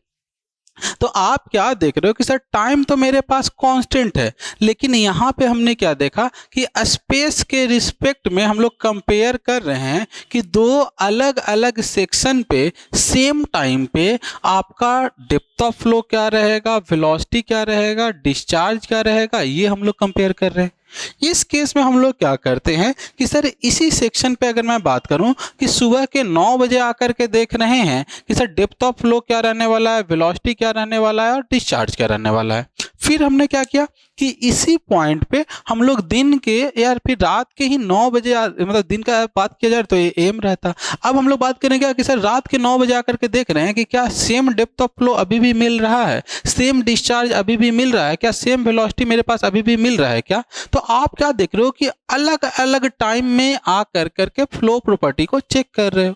Speaker 1: तो आप क्या देख रहे हो कि सर टाइम तो मेरे पास कांस्टेंट है, लेकिन यहाँ पे हमने क्या देखा कि स्पेस के रिस्पेक्ट में हम लोग कंपेयर कर रहे हैं कि दो अलग अलग सेक्शन पे सेम टाइम पे आपका डेप्थ ऑफ फ्लो क्या रहेगा, वेलोसिटी क्या रहेगा, डिस्चार्ज क्या रहेगा, ये हम लोग कंपेयर कर रहे हैं। इस केस में हम लोग क्या करते हैं कि सर इसी सेक्शन पे अगर मैं बात करूं कि सुबह के 9 बजे आकर के देख रहे हैं कि सर डेप्थ ऑफ फ्लो क्या रहने वाला है, वेलोसिटी क्या रहने वाला है और डिस्चार्ज क्या रहने वाला है। फिर हमने क्या किया कि इसी पॉइंट पे हम लोग दिन के या फिर रात के ही 9 बजे मतलब दिन का बात किया जाए तो ये एम रहता। अब हम लोग बात करेंगे कि सर रात के 9 बजे आकर के देख रहे हैं कि क्या सेम डेप्थ ऑफ फ्लो अभी भी मिल रहा है, सेम डिस्चार्ज अभी भी मिल रहा है क्या, सेम वेलोसिटी मेरे पास अभी भी मिल रहा है क्या। तो आप क्या देख रहे हो कि अलग अलग टाइम में आ करके फ्लो प्रॉपर्टी को चेक कर रहे हो।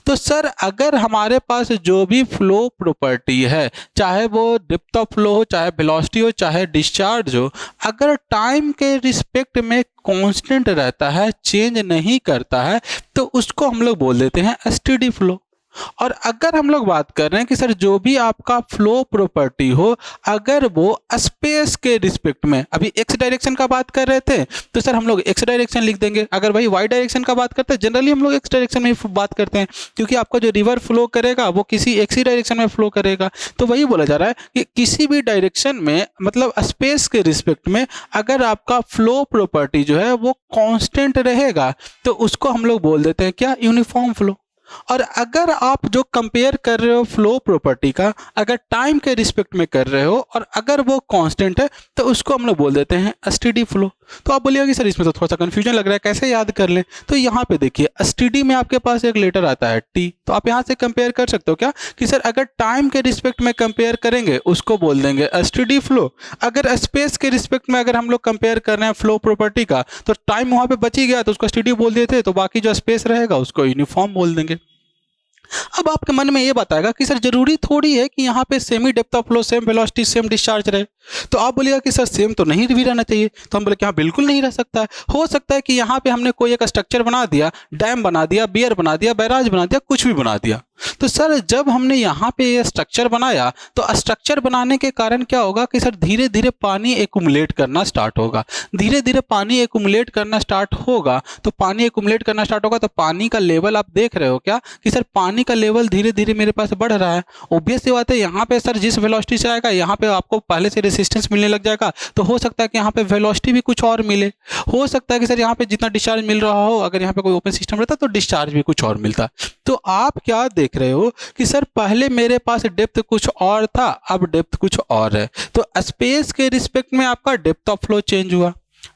Speaker 1: तो सर अगर हमारे पास जो भी फ्लो प्रॉपर्टी है, चाहे वो डेप्थ ऑफ फ्लो हो, चाहे वेलोसिटी हो, चाहे डिस्चार्ज हो, अगर टाइम के रिस्पेक्ट में कांस्टेंट रहता है, चेंज नहीं करता है, तो उसको हम लोग बोल देते हैं स्टेडी फ्लो। और अगर हम लोग बात कर रहे हैं कि सर जो भी आपका फ्लो प्रॉपर्टी हो, अगर वो स्पेस के रिस्पेक्ट में, अभी एक्स डायरेक्शन का बात कर रहे थे तो सर हम लोग एक्स डायरेक्शन लिख देंगे। अगर भाई वाई डायरेक्शन का बात करते हैं, जनरली हम लोग एक्स डायरेक्शन में बात करते हैं, क्योंकि आपका जो रिवर फ्लो करेगा वो किसी एक्स ही डायरेक्शन में फ्लो करेगा। तो वही बोला जा रहा है कि किसी भी डायरेक्शन में, मतलब स्पेस के रिस्पेक्ट में, अगर आपका फ्लो प्रॉपर्टी जो है वो कॉन्स्टेंट रहेगा तो उसको हम लोग बोल देते हैं क्या, यूनिफॉर्म फ्लो। और अगर आप जो कंपेयर कर रहे हो फ्लो प्रॉपर्टी का, अगर टाइम के रिस्पेक्ट में कर रहे हो और अगर वो कांस्टेंट है, तो उसको हम लोग बोल देते हैं स्टेडी फ्लो। तो आप बोलिएगा कि सर इसमें तो थोड़ा सा कंफ्यूजन लग रहा है, कैसे याद कर लें। तो यहाँ पे देखिए स्टेडी में आपके पास एक लेटर आता है टी, तो आप यहाँ से कंपेयर कर सकते हो क्या कि सर अगर टाइम के रिस्पेक्ट में कंपेयर करेंगे उसको बोल देंगे स्टेडी फ्लो। अगर स्पेस के रिस्पेक्ट में अगर हम लोग कंपेयर कर रहे हैं फ्लो प्रॉपर्टी का, तो टाइम वहाँ पे बच ही गया तो उसको स्टेडी बोल देते, तो बाकी जो स्पेस रहेगा उसको यूनिफॉर्म बोल देंगे। अब आपके मन में ये बताएगा कि सर जरूरी थोड़ी है कि यहाँ पे same he depth of flow, same velocity, same discharge रहे। तो आप बोलिएगा कि सर सेम तो नहीं भी रहना चाहिए। तो हम बोले कि हाँ बिल्कुल नहीं रह सकता है। हो सकता है कि यहाँ पे हमने कोई एक स्ट्रक्चर बना दिया, डैम बना दिया, बियर बना दिया, बैराज बना दिया, कुछ भी बना दिया। तो सर जब हमने यहाँ पे ये स्ट्रक्चर बनाया तो स्ट्रक्चर बनाने के कारण क्या होगा कि सर धीरे धीरे पानी एक्युमुलेट करना स्टार्ट होगा। धीरे धीरे पानी एक्युमुलेट करना स्टार्ट होगा, तो पानी एक्युमुलेट करना स्टार्ट होगा तो पानी का लेवल आप देख रहे हो क्या कि सर पानी का लेवल धीरे धीरे मेरे पास बढ़ रहा है। ऑब्वियस सी बात है, यहाँ पे सर जिस वेलोसिटी से आएगा यहाँ पे आपको पहले से रेसिस्टेंस मिलने लग जाएगा, तो हो सकता है कि यहाँ पे वेलोसिटी भी कुछ और मिले। हो सकता है कि सर यहाँ पे जितना डिस्चार्ज मिल रहा हो, अगर यहाँ पे कोई ओपन सिस्टम रहता तो डिस्चार्ज भी कुछ और मिलता। तो आप क्या देख रहे हो कि सर पहले मेरे पास डेप्थ कुछ और था, अब डेप्थ कुछ और है। तो स्पेस के रिस्पेक्ट में आपका डेप्थ ऑफ फ्लो चेंज हुआ,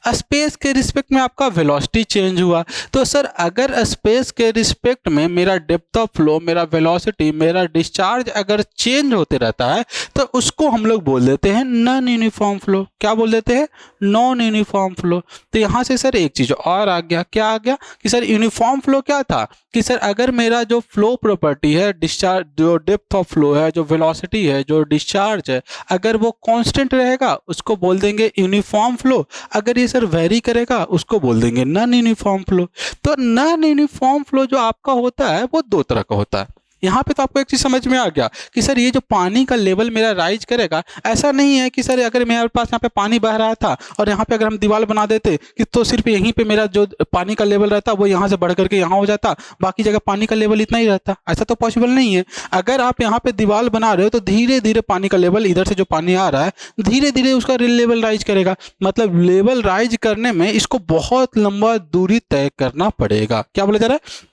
Speaker 1: स्पेस के रिस्पेक्ट में आपका वेलोसिटी चेंज हुआ। तो सर अगर स्पेस के रिस्पेक्ट में मेरा डेप्थ ऑफ फ्लो, मेरा वेलोसिटी, मेरा डिस्चार्ज अगर चेंज होते रहता है तो उसको हम लोग बोल देते हैं नॉन यूनिफॉर्म फ्लो। क्या बोल देते हैं? Non uniform flow. तो यहाँ से सर एक चीज और आ गया, क्या आ गया कि सर यूनिफॉर्म फ्लो क्या था कि सर अगर मेरा जो फ्लो प्रॉपर्टी है, डिस्चार्ज, जो डेप्थ ऑफ फ्लो है, जो वेलोसिटी है, जो डिस्चार्ज है, अगर वो कांस्टेंट रहेगा उसको बोल देंगे यूनिफॉर्म फ्लो। अगर ये सर वेरी करेगा उसको बोल देंगे नॉन यूनिफॉर्म फ्लो। तो नॉन यूनिफॉर्म फ्लो जो आपका होता है वो दो तरह का होता है। यहाँ पे तो आपको एक चीज समझ में आ गया कि सर ये जो पानी का लेवल मेरा राइज करेगा, ऐसा नहीं है कि सर अगर मेरे पास यहाँ पे पानी बह रहा था और यहाँ पे अगर हम दीवार बना देते कि तो सिर्फ यहीं पे मेरा जो पानी का लेवल रहता वो यहाँ से बढ़ करके यहाँ हो जाता, बाकी जगह पानी का लेवल इतना ही रहता। ऐसा तो पॉसिबल नहीं है। अगर आप यहाँ पे दीवार बना रहे हो तो धीरे धीरे पानी का लेवल, इधर से जो पानी आ रहा है धीरे धीरे उसका लेवल राइज करेगा। मतलब लेवल राइज करने में इसको बहुत लंबा दूरी तय करना पड़ेगा। क्या बोला जा रहा है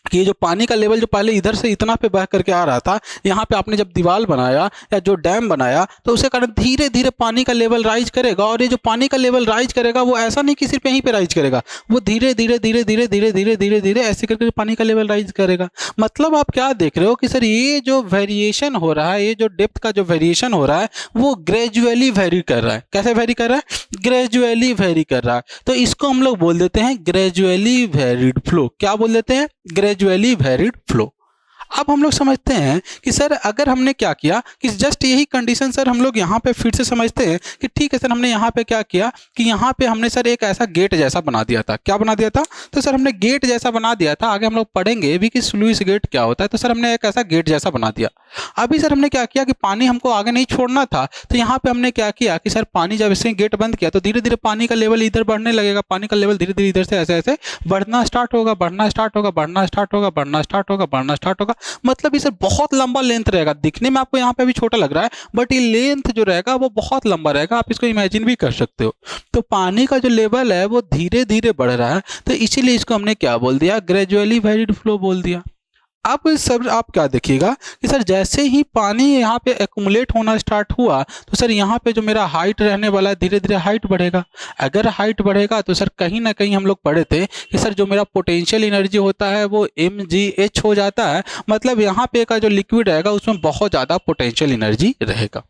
Speaker 1: कि ये जो पानी का लेवल जो पहले इधर से इतना पे बह करके आ रहा था, यहाँ पे आपने जब दीवार बनाया या जो डैम बनाया तो उसके कारण धीरे धीरे पानी का लेवल राइज करेगा। और ये जो पानी का लेवल राइज करेगा वो ऐसा नहीं कि सिर्फ यहीं पे राइज करेगा, वो धीरे धीरे धीरे धीरे धीरे धीरे धीरे धीरे ऐसे करके पानी का लेवल राइज करेगा। मतलब आप क्या देख रहे हो कि सर ये जो वेरिएशन हो रहा है, ये जो डेप्थ का जो वेरिएशन हो रहा है वो ग्रेजुअली वेरी कर रहा है। कैसे वेरी कर रहा है? ग्रेजुअली वेरी कर रहा है। तो इसको हम लोग बोल देते हैं ग्रेजुअली वेरिड फ्लो। क्या बोल देते हैं? Gradually varied flow. अब हम लोग समझते हैं कि सर अगर हमने क्या किया कि जस्ट यही कंडीशन सर हम लोग यहाँ पे फिर से समझते हैं कि ठीक है सर, हमने यहाँ पे क्या किया कि यहाँ पे हमने सर एक ऐसा गेट जैसा बना दिया था। क्या बना दिया था? तो सर हमने गेट जैसा बना दिया था। आगे हम लोग पढ़ेंगे भी कि स्लुइस गेट क्या होता है। तो सर हमने एक ऐसा गेट जैसा बना दिया। अभी सर हमने क्या किया कि पानी हमको आगे नहीं छोड़ना था, तो यहाँ पे हमने क्या किया कि सर पानी जब इसने गेट बंद किया तो धीरे धीरे पानी का लेवल इधर बढ़ने लगेगा। पानी का लेवल धीरे धीरे इधर से ऐसे ऐसे बढ़ना स्टार्ट होगा, बढ़ना स्टार्ट होगा, बढ़ना स्टार्ट होगा, बढ़ना स्टार्ट होगा, बढ़ना स्टार्ट होगा। मतलब ये सर बहुत लंबा लेंथ रहेगा। दिखने में आपको यहाँ पे अभी छोटा लग रहा है, बट ये लेंथ जो रहेगा वो बहुत लंबा रहेगा। आप इसको इमेजिन भी कर सकते हो। तो पानी का जो लेवल है वो धीरे धीरे बढ़ रहा है, तो इसीलिए इसको हमने क्या बोल दिया? ग्रेजुअली वेरिड फ्लो बोल दिया। अब सर आप क्या देखिएगा कि सर जैसे ही पानी यहाँ पे एक्युमुलेट होना स्टार्ट हुआ तो सर यहाँ पे जो मेरा हाइट रहने वाला है धीरे धीरे हाइट बढ़ेगा। अगर हाइट बढ़ेगा तो सर कहीं ना कहीं हम लोग पढ़े थे कि सर जो मेरा पोटेंशियल एनर्जी होता है वो mgh हो जाता है। मतलब यहाँ पे का जो लिक्विड रहेगा उसमें बहुत ज़्यादा पोटेंशियल एनर्जी रहेगा।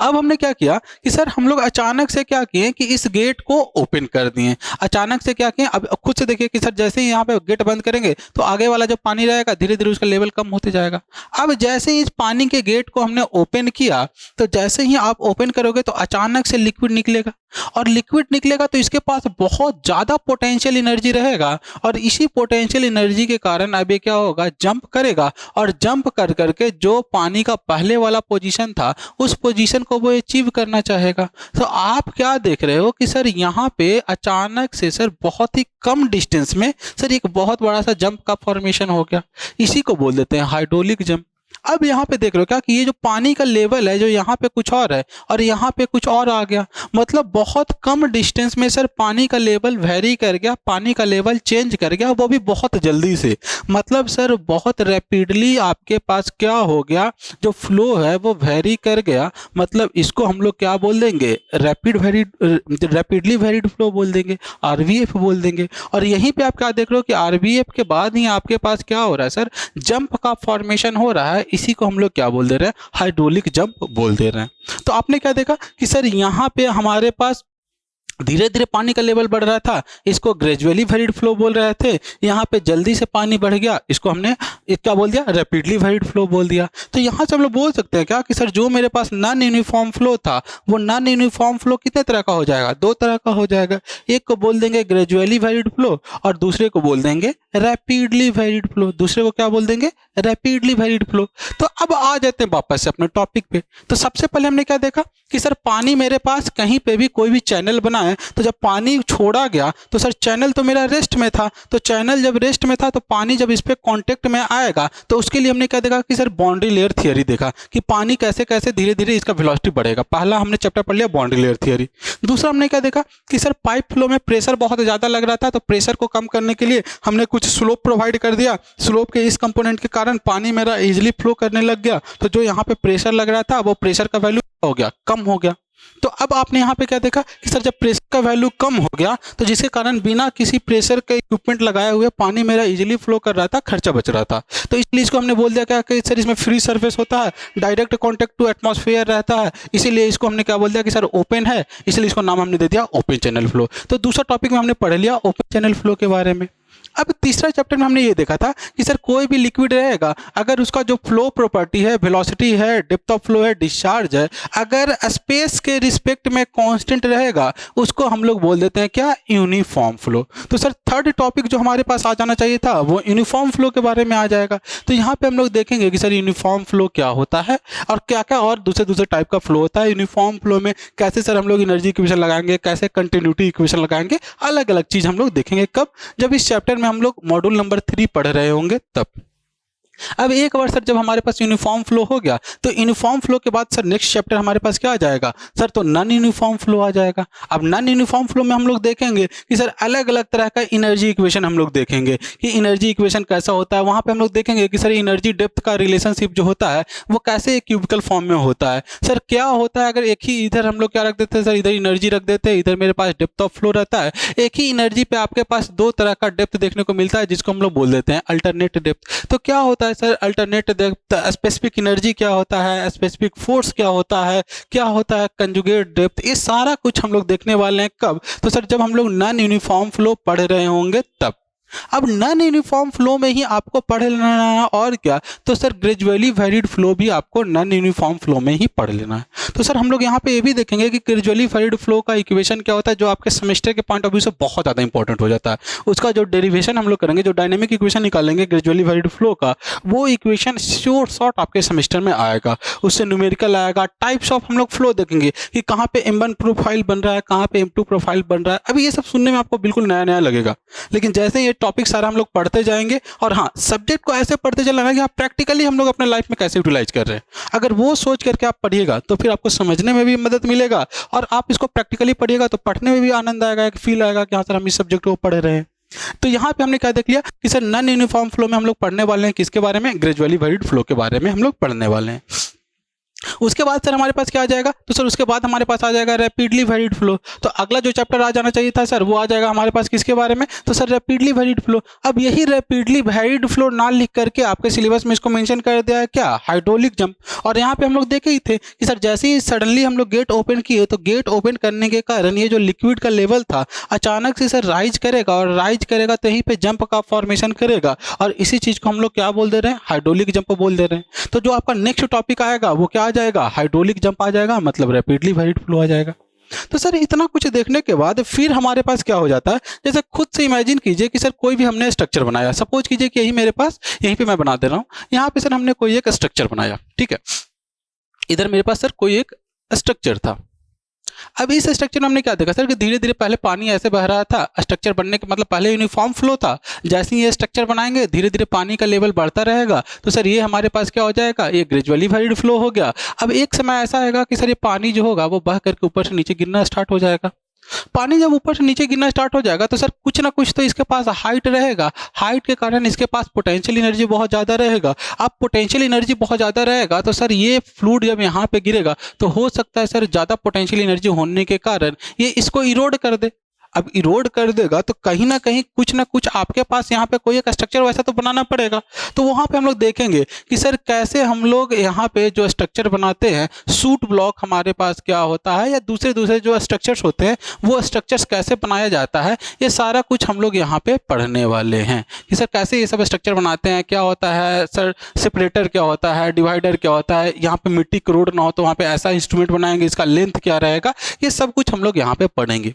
Speaker 1: अब हमने क्या किया कि सर हम लोग अचानक से क्या किए कि इस गेट को ओपन कर दिए। अचानक से क्या किए, अब खुद से देखिए कि सर जैसे ही यहाँ पे गेट बंद करेंगे तो आगे वाला जो पानी रहेगा धीरे धीरे उसका लेवल कम होते जाएगा। अब जैसे ही इस पानी के गेट को हमने ओपन किया तो जैसे ही आप ओपन करोगे तो अचानक से लिक्विड निकलेगा, और लिक्विड निकलेगा तो इसके पास बहुत ज़्यादा पोटेंशियल एनर्जी रहेगा, और इसी पोटेंशियल एनर्जी के कारण अब ये क्या होगा? जंप करेगा, और जंप कर करके जो पानी का पहले वाला पोजीशन था उस पोजीशन को वो अचीव करना चाहेगा। तो आप क्या देख रहे हो कि सर यहाँ पे अचानक से सर बहुत ही कम डिस्टेंस में सर एक बहुत बड़ा सा जंप का फॉर्मेशन हो गया। इसी को बोल देते हैं हाइड्रोलिक जंप। अब यहाँ पे देख रहे हो क्या कि ये जो पानी का लेवल है जो यहाँ पे कुछ और है और यहाँ पे कुछ और आ गया। मतलब बहुत कम डिस्टेंस में सर पानी का लेवल वेरी कर गया, पानी का लेवल चेंज कर गया, वो भी बहुत जल्दी से। मतलब सर बहुत रैपिडली आपके पास क्या हो गया, जो फ्लो है वो वेरी कर गया। मतलब इसको हम लोग क्या बोल देंगे? रैपिडली वेरिड फ्लो बोल देंगे, RVF बोल देंगे। और यहीं पे आप क्या देख रहे हो कि RVF के बाद ही आपके पास क्या हो रहा है? सर जंप का फॉर्मेशन हो रहा है। इसी को हम लोग क्या बोल दे रहे हैं? हाइड्रोलिक जंप बोल दे रहे हैं। तो आपने क्या देखा कि सर यहाँ पे हमारे पास धीरे धीरे पानी का लेवल बढ़ रहा था, इसको ग्रेजुअली वेरिड फ्लो बोल रहे थे। यहाँ पे जल्दी से पानी बढ़ गया, इसको हमने क्या बोल दिया? रैपिडली वेरिड फ्लो बोल दिया। तो यहाँ से हम लोग बोल सकते हैं क्या कि सर जो मेरे पास नॉन यूनिफॉर्म फ्लो था वो नॉन यूनिफॉर्म फ्लो कितने तरह का हो जाएगा? दो तरह का हो जाएगा। एक को बोल देंगे ग्रेजुअली वेरिड फ्लो और दूसरे को बोल देंगे रैपिडली वेरिड फ्लो। दूसरे को क्या बोल देंगे? Rapidly varied flow. तो अब आ जाते हैं वापस से अपने टॉपिक पे। तो सबसे पहले हमने क्या देखा कि सर पानी मेरे पास कहीं पे भी कोई भी चैनल बना है तो जब पानी छोड़ा गया तो सर चैनल तो मेरा रेस्ट में था। तो चैनल जब रेस्ट में था तो पानी जब इस पे कांटेक्ट में आएगा तो उसके लिए हमने क्या देखा कि सर बाउंड्री लेयर थियरी देखा कि पानी कैसे कैसे धीरे धीरे इसका वेलोसिटी बढ़ेगा। पहला हमने चैप्टर पढ़ लिया बाउंड्री लेयर थियरी। दूसरा हमने क्या देखा कि सर पाइप फ्लो में प्रेशर बहुत ज़्यादा लग रहा था, तो प्रेशर को कम करने के लिए हमने कुछ स्लोप प्रोवाइड कर दिया। स्लोप के इस कंपोनेंट के कारण पानी मेरा इजिली फ्लो करने लग गया। तो जो यहाँ पे प्रेशर लग रहा था वो प्रेशर का वैल्यू हो गया, कम हो गया। तो अब आपने यहाँ पे क्या देखा कि सर जब प्रेशर का वैल्यू कम हो गया तो जिसके कारण बिना किसी प्रेशर के इक्विपमेंट लगाए हुए पानी मेरा इजीली फ्लो कर रहा था, खर्चा बच रहा था। तो इसलिए इसको हमने बोल दिया क्या कि सर इसमें फ्री सरफेस होता है, डायरेक्ट कॉन्टेक्ट टू एटमॉस्फेयर रहता है, इसीलिए इसको हमने क्या बोल दिया कि सर ओपन है, इसलिए इसको नाम हमने दे दिया ओपन चैनल फ्लो। तो दूसरा टॉपिक में हमने पढ़ लिया ओपन चैनल फ्लो के बारे में। अब तीसरा चैप्टर में हमने ये देखा था कि सर कोई भी लिक्विड रहेगा, अगर उसका जो फ्लो प्रॉपर्टी है, वेलोसिटी है, डेप्थ ऑफ फ्लो है, डिस्चार्ज है, अगर स्पेस के रिस्पेक्ट में कांस्टेंट रहेगा उसको हम लोग बोल देते हैं क्या, यूनिफॉर्म फ्लो। तो सर थर्ड टॉपिक जो हमारे पास आ जाना चाहिए था वो यूनिफॉर्म फ्लो के बारे में आ जाएगा। तो यहाँ पे हम लोग देखेंगे कि सर यूनिफॉर्म फ्लो क्या होता है और क्या क्या और दूसरे दूसरे टाइप का फ्लो होता है। यूनिफॉर्म फ्लो में कैसे सर हम लोग एनर्जी इक्वेशन लगाएंगे, कैसे कंटिन्यूटी इक्वेशन लगाएंगे, अलग अलग चीज हम लोग देखेंगे। कब? जब इस चैप्टर में हम लोग मॉड्यूल नंबर 3 पढ़ रहे होंगे तब। अब एक बार सर जब हमारे पास यूनिफॉर्म फ्लो हो गया तो यूनिफॉर्म फ्लो के बाद सर नेक्स्ट चैप्टर हमारे पास क्या आ जाएगा सर, तो नॉन यूनिफॉर्म फ्लो आ जाएगा। अब नॉन यूनिफॉर्म फ्लो में हम लोग देखेंगे कि सर अलग अलग तरह का एनर्जी इक्वेशन हम लोग देखेंगे कि एनर्जी इक्वेशन कैसा होता है। वहां पे हम लोग देखेंगे कि सर एनर्जी डेप्थ का रिलेशनशिप जो होता है वो कैसे एक क्यूबिकल फॉर्म में होता है। सर क्या होता है अगर एक ही इधर हम लोग क्या रख देते हैं सर, इधर एनर्जी रख देते हैं, इधर मेरे पास डेप्थ ऑफ फ्लो रहता है। एक ही एनर्जी पे आपके पास दो तरह का डेप्थ देखने को मिलता है जिसको हम लोग बोल देते हैं अल्टरनेट डेप्थ। तो क्या होता है sir alternate depth, specific energy क्या होता है, स्पेसिफिक फोर्स क्या होता है कंजुगेट डेप्थ, ये सारा कुछ हम लोग देखने वाले हैं। कब? तो सर जब हम लोग नॉन यूनिफॉर्म फ्लो पढ़ रहे होंगे तब। अब नॉन यूनिफॉर्म फ्लो में ही आपको पढ़ लेना है और क्या, तो सर ग्रेजुअली वेरिड फ्लो भी आपको नॉन यूनिफॉर्म फ्लो में ही पढ़ लेना है। तो सर हम लोग यहाँ पे ये भी देखेंगे कि ग्रेजुअली वेरिड फ्लो का इक्वेशन क्या होता है जो आपके सेमेस्टर के पॉइंट ऑफ व्यू से बहुत ज़्यादा इंपॉर्टेंट हो जाता है। उसका जो डेरिवेशन हम लोग करेंगे, जो डायनेमिक इक्वेशन निकालेंगे ग्रेजुअली वेरिड फ्लो का, वो इक्वेशन शॉर्ट आपके सेमेस्टर में आएगा। उससे न्यूमेरिकल आएगा, टाइप्स ऑफ हम लोग फ्लो देखेंगे कि कहाँ पे M1 प्रोफाइल बन रहा है, कहाँ पे M2 प्रोफाइल बन रहा है। अभी ये सब सुनने में आपको बिल्कुल नया नया लगेगा, लेकिन जैसे ये टॉपिक सारा हम लोग पढ़ते जाएंगे और हाँ सब्जेक्ट को ऐसे पढ़ते चलना है कि आप प्रैक्टिकली हम लोग अपने लाइफ में कैसे यूटिलाइज कर रहे हैं। अगर वो सोच करके आप पढ़िएगा तो फिर आपको समझने में भी मदद मिलेगा और आप इसको प्रैक्टिकली पढ़िएगा तो पढ़ने में भी आनंद आएगा, एक फील आएगा कि हाँ सर हम इस सब्जेक्ट को पढ़ रहे हैं। तो यहाँ पे हमने क्या देख लिया कि सर नॉन यूनिफॉर्म फ्लो में हम लोग पढ़ने वाले हैं किसके बारे में, ग्रेजुअली वेरिड फ्लो के बारे में हम लोग पढ़ने वाले हैं। उसके बाद सर हमारे पास क्या आ जाएगा, तो सर उसके बाद हमारे पास आ जाएगा रैपिडली वेरिड फ्लो। तो अगला जो चैप्टर आ जाना चाहिए था सर वो आ जाएगा हमारे पास किसके बारे में, तो सर रैपिडली वेरिड फ्लो। अब यही रैपिडली वेरिड फ्लो ना लिख करके आपके सिलेबस में इसको मेंशन कर दिया है क्या, हाइड्रोलिक जंप। और यहाँ पे हम लोग देखे ही थे कि सर जैसे ही सडनली हम लोग गेट ओपन किए तो गेट ओपन करने के कारण ये जो लिक्विड का लेवल था अचानक से सर राइज करेगा और राइज करेगा तो यहीं पे जंप का फॉर्मेशन करेगा और इसी चीज को हम लोग क्या बोल दे रहे हैं, हाइड्रोलिक जंप बोल दे रहे हैं। तो जो आपका नेक्स्ट टॉपिक आएगा वो क्या आ जाएगा, हाइड्रोलिक जंप आ जाएगा, मतलब रैपिडली वेरिड फ्लो आ जाएगा। तो सर इतना कुछ देखने के बाद फिर हमारे पास क्या हो जाता है, जैसे खुद से इमेजिन कीजिए कि सर कोई भी हमने स्ट्रक्चर बनाया, सपोज कीजिए कि यही मेरे पास, यहीं पे मैं बना दे रहा हूँ, यहाँ पे सर हमने कोई एक स्ट्रक्चर बनाया, ठीक है। इधर मेरे पास सर कोई एक स्ट्रक्चर था। अब इस स्ट्रक्चर में हमने क्या देखा सर कि धीरे धीरे पहले पानी ऐसे बह रहा था, स्ट्रक्चर बनने के मतलब पहले यूनिफॉर्म फ्लो था, जैसे ही ये स्ट्रक्चर बनाएंगे धीरे धीरे पानी का लेवल बढ़ता रहेगा। तो सर ये हमारे पास क्या हो जाएगा, ये ग्रेजुअली वेरिड फ्लो हो गया। अब एक समय ऐसा आएगा कि सर ये पानी जो होगा वो बह करके ऊपर से नीचे गिरना स्टार्ट हो जाएगा। पानी जब ऊपर से नीचे गिरना स्टार्ट हो जाएगा तो सर कुछ ना कुछ तो इसके पास हाइट रहेगा, हाइट के कारण इसके पास पोटेंशियल एनर्जी बहुत ज़्यादा रहेगा। अब पोटेंशियल एनर्जी बहुत ज़्यादा रहेगा तो सर ये फ्लूइड जब यहाँ पे गिरेगा तो हो सकता है सर ज़्यादा पोटेंशियल एनर्जी होने के कारण ये इसको इरोड कर दे। अब इरोड कर देगा तो कहीं ना कहीं कुछ ना कुछ आपके पास यहाँ पे कोई एक स्ट्रक्चर वैसा तो बनाना पड़ेगा। तो वहाँ पे हम लोग देखेंगे कि सर कैसे हम लोग यहाँ पे जो स्ट्रक्चर बनाते हैं, सूट ब्लॉक हमारे पास क्या होता है या दूसरे दूसरे जो स्ट्रक्चर्स होते हैं वो स्ट्रक्चर्स कैसे बनाया जाता है, ये सारा कुछ हम लोग यहाँ पे पढ़ने वाले हैं कि सर कैसे ये सब स्ट्रक्चर बनाते हैं, क्या होता है सर सेपरेटर क्या होता है, डिवाइडर क्या होता है, यहाँ पे मिट्टी करोड़ ना हो तो वहाँ पे ऐसा इंस्ट्रूमेंट बनाएंगे, इसका लेंथ क्या रहेगा, ये सब कुछ हम लोग यहाँ पे पढ़ेंगे।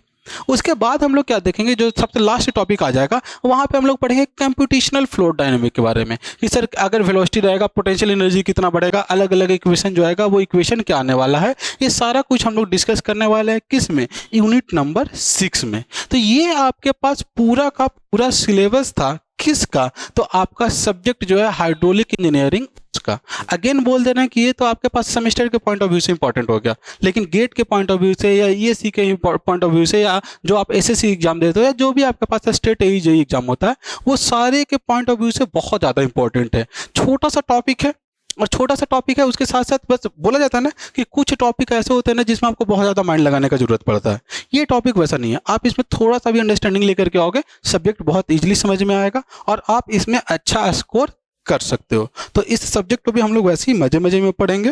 Speaker 1: उसके बाद हम लोग क्या देखेंगे, जो सबसे लास्ट टॉपिक आ जाएगा वहाँ पे हम लोग पढ़ेंगे कंप्यूटेशनल फ्लूइड डायनामिक के बारे में कि सर अगर वेलोसिटी रहेगा पोटेंशियल एनर्जी कितना बढ़ेगा, अलग अलग इक्वेशन जो आएगा वो इक्वेशन क्या आने वाला है, ये सारा कुछ हम लोग डिस्कस करने वाले हैं किस में, यूनिट नंबर 6 में। तो ये आपके पास पूरा का पूरा सिलेबस था किसका, तो आपका सब्जेक्ट जो है हाइड्रोलिक इंजीनियरिंग का। अगेन बोल देना है कि ये तो आपके पास सेमेस्टर के पॉइंट ऑफ व्यू से इंपॉर्टेंट हो गया, लेकिन गेट के पॉइंट ऑफ व्यू से या ईएससी के पॉइंट ऑफ व्यू से या जो आप एसएससी एग्जाम देते हो या जो भी आपके पास स्टेट जेईई एग्जाम होता है वो सारे के पॉइंट ऑफ व्यू से बहुत ज़्यादा इंपॉर्टेंट है। छोटा सा टॉपिक है और छोटा सा टॉपिक है, उसके साथ साथ बस बोला जाता है ना कि कुछ टॉपिक ऐसे होते हैं ना जिसमें आपको बहुत ज़्यादा माइंड लगाने का जरूरत पड़ता है। ये टॉपिक वैसा नहीं है, आप इसमें थोड़ा सा भी अंडरस्टैंडिंग लेकर के आओगे सब्जेक्ट बहुत ईजिली समझ में आएगा और आप इसमें अच्छा स्कोर कर सकते हो। तो इस सब्जेक्ट को भी हम लोग वैसे ही मजे मजे में पढ़ेंगे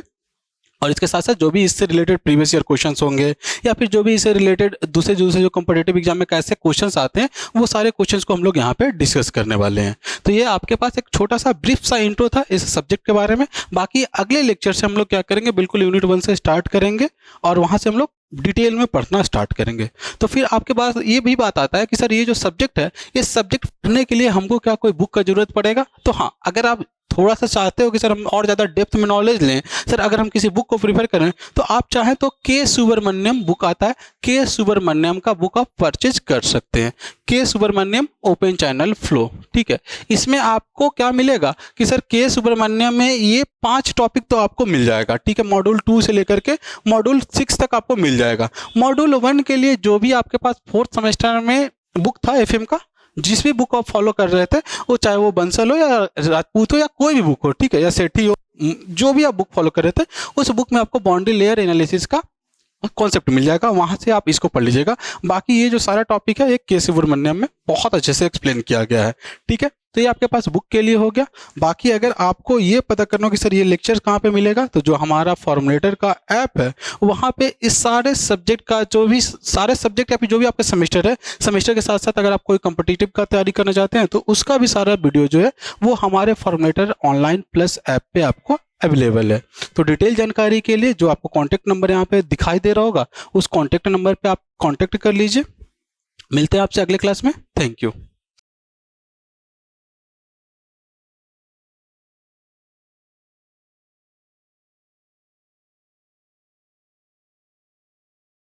Speaker 1: और इसके साथ साथ जो भी इससे रिलेटेड प्रीवियस ईयर क्वेश्चंस होंगे या फिर जो भी इससे रिलेटेड दूसरे दूसरे जो कॉम्पिटिटिव एग्जाम में कैसे क्वेश्चंस आते हैं वो सारे क्वेश्चंस को हम लोग यहाँ पे डिस्कस करने वाले हैं। तो ये आपके पास एक छोटा सा ब्रीफ सा इंट्रो था इस सब्जेक्ट के बारे में। बाकी अगले लेक्चर से हम लोग क्या करेंगे, बिल्कुल यूनिट 1 से स्टार्ट करेंगे और वहाँ से हम लोग डिटेल में पढ़ना स्टार्ट करेंगे। तो फिर आपके पास ये भी बात आता है कि सर ये जो सब्जेक्ट है, ये सब्जेक्ट पढ़ने के लिए हमको क्या कोई बुक का जरूरत पड़ेगा? तो हाँ, अगर आप थोड़ा सा चाहते हो कि सर हम और ज़्यादा डेप्थ में नॉलेज लें, सर अगर हम किसी बुक को प्रीफर करें, तो आप चाहें तो के सुब्रमण्यम बुक आता है, के सुब्रमण्यम का बुक आप परचेज कर सकते हैं। के सुब्रमण्यम ओपन चैनल फ्लो, ठीक है। इसमें आपको क्या मिलेगा कि सर के सुब्रमण्यम में ये 5 टॉपिक तो आपको मिल जाएगा, ठीक है। मॉड्यूल 2 से लेकर के मॉड्यूल 6 तक आपको मिल जाएगा। मॉड्यूल 1 के लिए जो भी आपके पास 4th सेमेस्टर में बुक था एफएम का, जिस भी बुक आप फॉलो कर रहे थे, वो चाहे वो बंसल हो या राजपूत हो या कोई भी बुक हो, ठीक है, या सेठी हो, जो भी आप बुक फॉलो कर रहे थे, उस बुक में आपको बाउंड्री लेयर एनालिसिस का कॉन्सेप्ट मिल जाएगा, वहां से आप इसको पढ़ लीजिएगा। बाकी ये जो सारा टॉपिक है, ये के सुब्रमण्यम में बहुत अच्छे से एक्सप्लेन किया गया है, ठीक है। तो ये आपके पास बुक के लिए हो गया। बाकी अगर आपको ये पता करना हो कि सर ये लेक्चर कहाँ पे मिलेगा, तो जो हमारा फॉर्मुलेटर का ऐप है, वहाँ पे इस सारे सब्जेक्ट का जो भी सारे सब्जेक्ट या फिर जो भी आपका सेमेस्टर है, सेमेस्टर के साथ साथ अगर आप कोई कॉम्पिटिटिव का तैयारी करना चाहते हैं, तो उसका भी सारा वीडियो जो है वो हमारे फॉर्मुलेटर ऑनलाइन प्लस ऐप पे आपको अवेलेबल है। तो डिटेल जानकारी के लिए जो आपको कॉन्टैक्ट नंबर यहाँ पे दिखाई दे रहा होगा, उस कॉन्टैक्ट नंबर पे आप कॉन्टैक्ट कर लीजिए। मिलते हैं आपसे अगले क्लास में। Thank you.